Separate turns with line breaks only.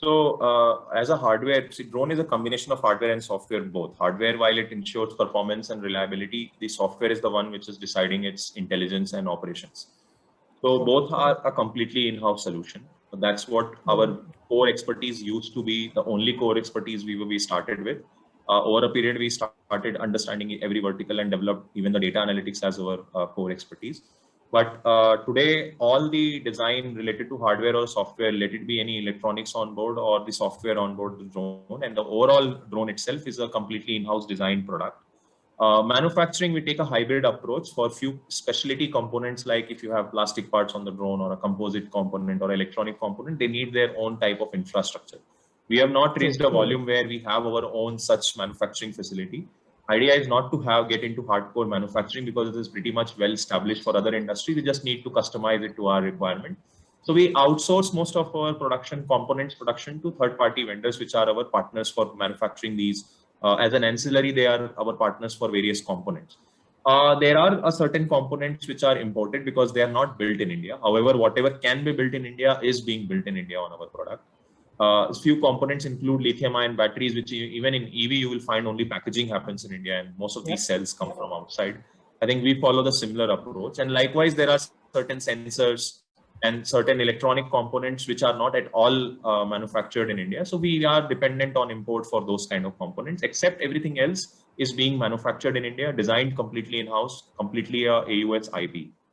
So as a hardware, see, drone is a combination of hardware and software both. Hardware, while it ensures performance and reliability, the software is the one which is deciding its intelligence and operations. So both are a completely in-house solution. That's what our core expertise used to be, the only core expertise we started with. Over a period, we started understanding every vertical and developed even the data analytics as our core expertise. But today, all the design related to hardware or software, let it be any electronics on board or the software on board the drone, and the overall drone itself is a completely in-house designed product. Manufacturing, we take a hybrid approach for few specialty components, like if you have plastic parts on the drone or a composite component or electronic component, they need their own type of infrastructure. We have not reached a volume where we have our own such manufacturing facility. Idea is not to get into hardcore manufacturing because it is pretty much well established for other industries. We just need to customize it to our requirement. So we outsource most of our components production to third-party vendors, which are our partners for manufacturing these. As an ancillary, they are our partners for various components. There are certain components which are imported because they are not built in India. However, whatever can be built in India is being built in India on our product. Few components include lithium-ion batteries, which even in EV you will find only packaging happens in India, and most of these cells come from outside. I think we follow the similar approach, and likewise there are certain sensors and certain electronic components which are not at all manufactured in India. So we are dependent on import for those kind of components, except everything else is being manufactured in India, designed completely in-house, completely AUS IP.